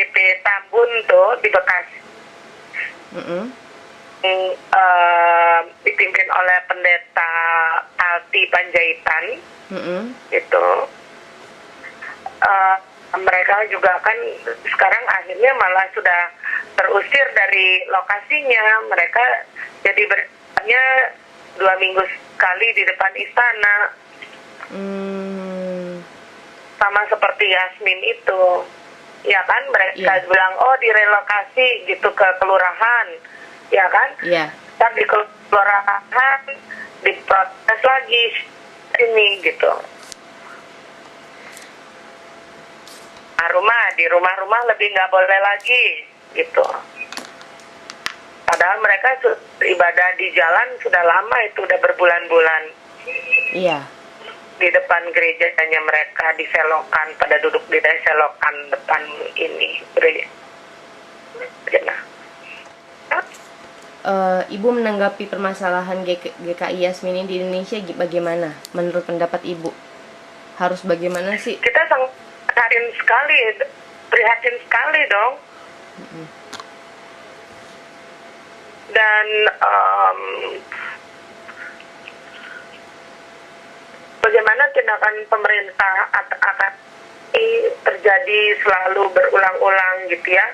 HKBP Tambun tuh di Bekasi. Dipimpin oleh pendeta Alti Panjaitan. Gitu. Mereka juga kan sekarang akhirnya malah sudah terusir dari lokasinya. Mereka jadi bertanya 2 minggu sekali di depan istana. Sama seperti Yasmin itu, ya kan, mereka bilang oh direlokasi gitu ke kelurahan, ya kan, ntar di kelurahan diprotes lagi ini gitu. Di rumah-rumah lebih nggak boleh lagi gitu. Padahal mereka ibadah di jalan sudah lama, itu udah berbulan-bulan. Iya. Di depan gerejanya mereka di selokan, pada duduk di selokan depan ini gereja. Ibu menanggapi permasalahan GKI Yasmin di Indonesia bagaimana? Menurut pendapat Ibu, harus bagaimana sih? Kita sangat prihatin sekali dong. Dan bagaimana tindakan pemerintah akan terjadi selalu berulang-ulang gitu ya.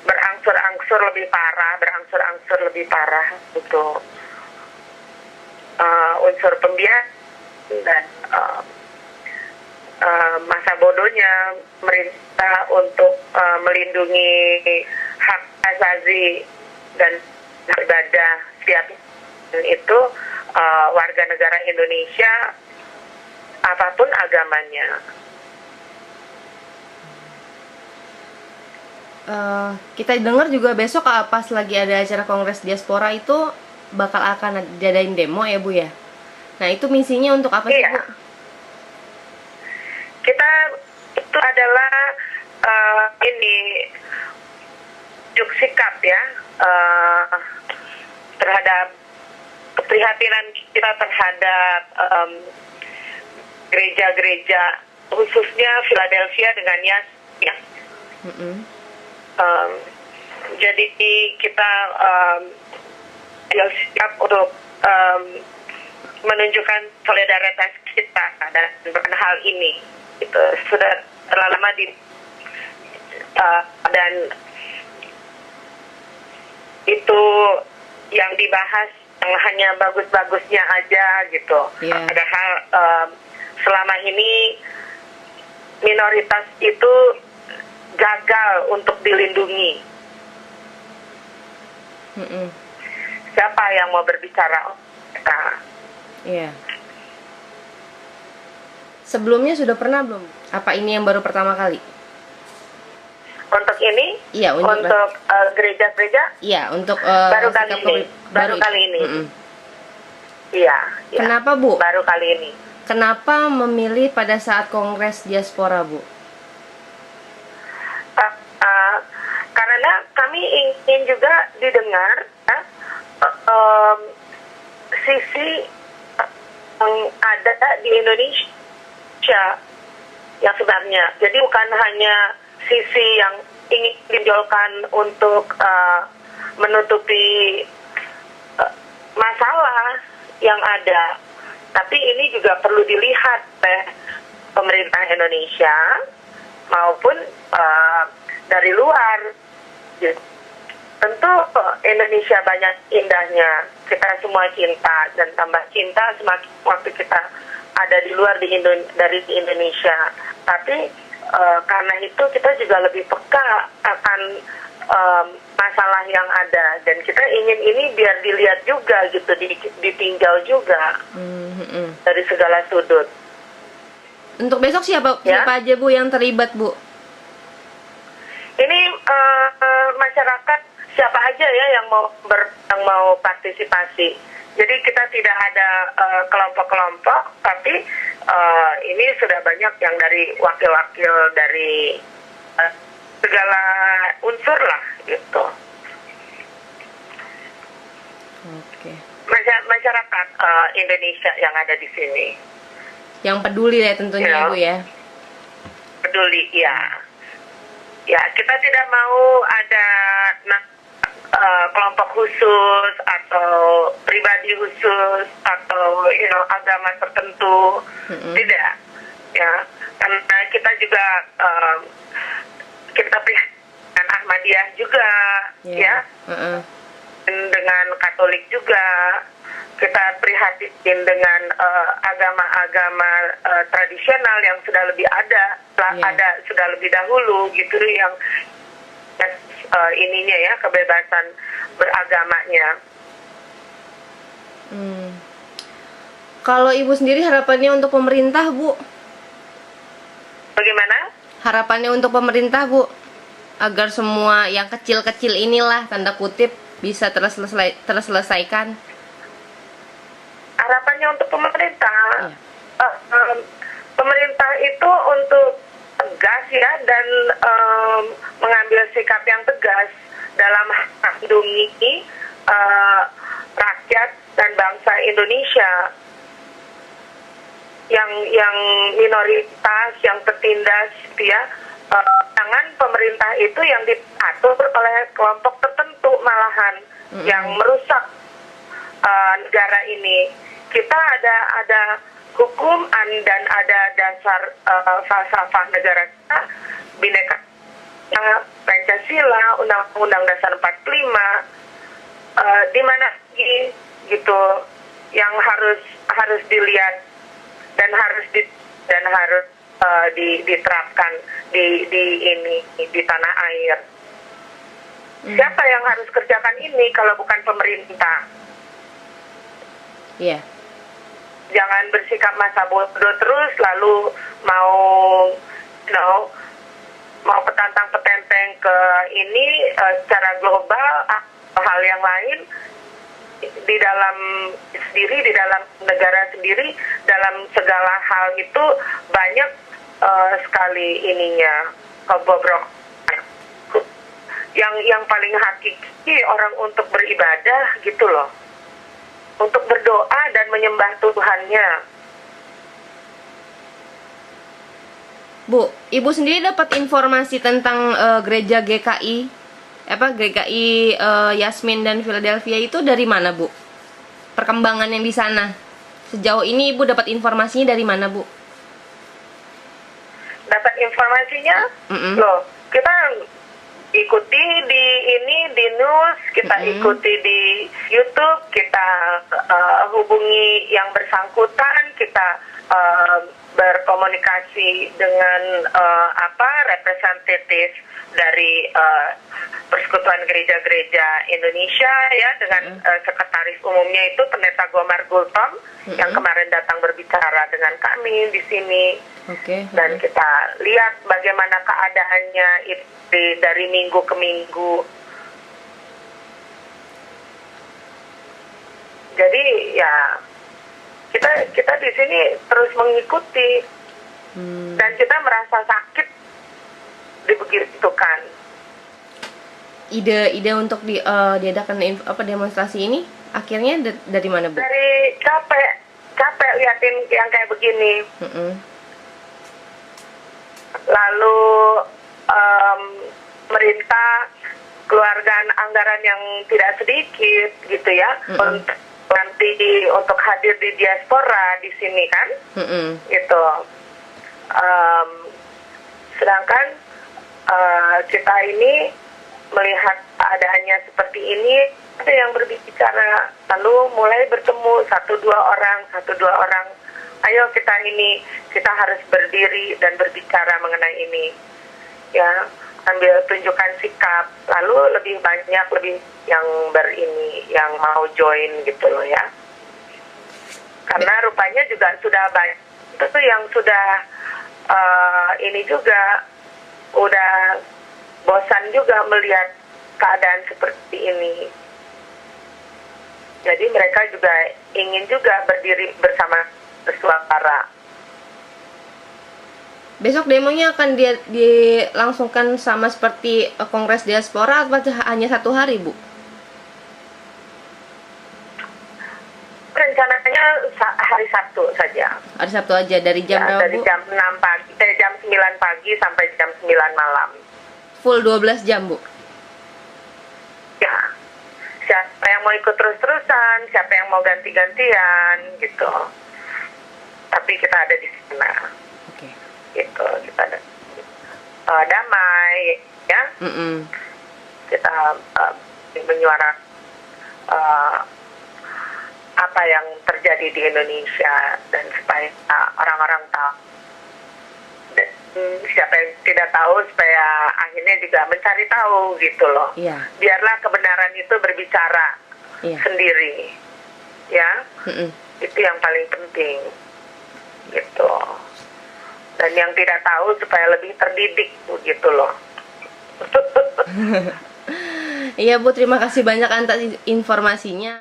Berangsur-angsur lebih parah untuk unsur pembiayaan dan masa bodohnya merintah untuk melindungi hak asasi dan ibadah setiap itu warga negara Indonesia apapun agamanya. Kita dengar juga besok pas lagi ada acara Kongres Diaspora itu akan diadain demo ya Bu ya. Nah itu misinya untuk apa sih Bu? Kita itu adalah juk sikap ya terhadap keprihatinan kita terhadap gereja-gereja khususnya Philadelphia dengan Yasmin. Jadi kita sikap untuk menunjukkan solidaritas kita dengan hal ini. Itu sudah terlalu lama dan itu yang dibahas yang hanya bagus-bagusnya aja gitu. Padahal selama ini minoritas itu gagal untuk dilindungi. Siapa yang mau berbicara? Sebelumnya sudah pernah belum? Apa ini yang baru pertama kali? Untuk ini? Iya, untuk gereja-gereja? Iya, untuk baru kali ini. Iya. Kenapa Bu? Baru kali ini. Kenapa memilih pada saat Kongres Diaspora Bu? Karena kami ingin juga didengar sisi yang ada di Indonesia yang sebenarnya. Jadi bukan hanya sisi yang ingin ditonjolkan untuk menutupi masalah yang ada, tapi ini juga perlu dilihat oleh pemerintah Indonesia maupun dari luar. Tentu Indonesia banyak indahnya, kita semua cinta dan tambah cinta semakin waktu kita ada di luar dari Indonesia. Tapi karena itu kita juga lebih peka akan masalah yang ada, dan kita ingin ini biar dilihat juga gitu, ditinjau juga dari segala sudut. Untuk besok siapa aja Bu yang terlibat Bu? Ini masyarakat siapa aja ya yang mau partisipasi. Jadi kita tidak ada kelompok-kelompok, tapi ini sudah banyak yang dari wakil-wakil dari segala unsur lah gitu. Masyarakat Indonesia yang ada di sini. Yang peduli ya tentunya Bu ya. Peduli ya. Ya, kita tidak mau ada kelompok khusus atau pribadi khusus atau agama tertentu. Tidak, ya, karena kita juga kita dengan Ahmadiyah juga, ya, dengan Katolik juga. Kita prihatin dengan agama-agama tradisional yang sudah lebih ada sudah lebih dahulu gitu, yang ininya ya, kebebasan beragamanya. Kalau Ibu sendiri harapannya untuk pemerintah, Bu? Bagaimana? Harapannya untuk pemerintah, Bu, agar semua yang kecil-kecil inilah tanda kutip bisa terselesaikan. Harapannya untuk pemerintah, pemerintah itu untuk tegas ya, dan mengambil sikap yang tegas dalam melindungi rakyat dan bangsa Indonesia yang minoritas, yang tertindas, gitu ya. Jangan pemerintah itu yang diatur oleh kelompok tertentu malahan yang merusak negara ini. Kita ada hukum dan ada dasar falsafah negara kita, Bhinneka Pancasila, Undang-Undang Dasar 45, di mana lagi gitu yang harus dilihat dan harus diterapkan di tanah air. Siapa yang harus kerjakan ini kalau bukan pemerintah? Iya. Jangan bersikap masa bodoh terus, lalu mau petantang-petenteng ke ini secara global, hal yang lain di dalam negara sendiri, dalam segala hal itu banyak sekali ininya kebobrok. Yang paling hakiki orang untuk beribadah gitu loh, untuk berdoa dan menyembah Tuhannya. Bu, Ibu sendiri dapat informasi tentang gereja GKI Yasmin dan Philadelphia itu dari mana, Bu? Perkembangan yang di sana sejauh ini Ibu dapat informasinya dari mana, Bu? Dapat informasinya, loh, kita ikuti di news, kita ikuti di YouTube, kita hubungi yang bersangkutan, kita berkomunikasi dengan representatif dari Persekutuan Gereja-Gereja Indonesia ya, dengan sekretaris umumnya itu Pendeta Gomar Gultom yang kemarin datang berbicara dengan kami di sini. Dan kita lihat bagaimana keadaannya dari minggu ke minggu. Jadi ya kita di sini terus mengikuti dan kita merasa sakit dibegitukan. Ide untuk diadakan demonstrasi ini akhirnya dari mana, Bu? Dari capek liatin yang kayak begini. Lalu pemerintah keluargaan anggaran yang tidak sedikit gitu ya, untuk hadir di diaspora di sini kan, gitu. Sedangkan kita ini melihat keadaannya seperti ini, ada yang berbicara, lalu mulai bertemu satu dua orang, ayo kita harus berdiri dan berbicara mengenai ini, ya, ambil tunjukkan sikap, lalu lebih banyak yang yang mau join gitu loh ya, karena rupanya juga sudah banyak itu yang sudah ini juga udah bosan juga melihat keadaan seperti ini. Jadi mereka juga ingin juga berdiri bersama bersuara. Besok demonya akan dilangsungkan sama seperti Kongres Diaspora atau hanya satu hari, Bu? Rencananya hari Sabtu saja. Hari Sabtu aja, dari jam berapa, dari Bu? jam 9 pagi sampai jam 9 malam. full 12 jam, Bu? Ya, siapa yang mau ikut terus-terusan, siapa yang mau ganti-gantian gitu. Tapi kita ada di sana. Oke. Gitu, kita ada damai, ya. Kita menyuarakan apa yang terjadi di Indonesia dan supaya orang-orang tahu. Dan siapa yang tidak tahu supaya akhirnya juga mencari tahu gitu loh. Iya. Biarlah kebenaran itu berbicara sendiri, ya. Itu yang paling penting, gitu. Dan yang tidak tahu supaya lebih terdidik, gitu loh. Iya Bu, terima kasih banyak atas informasinya.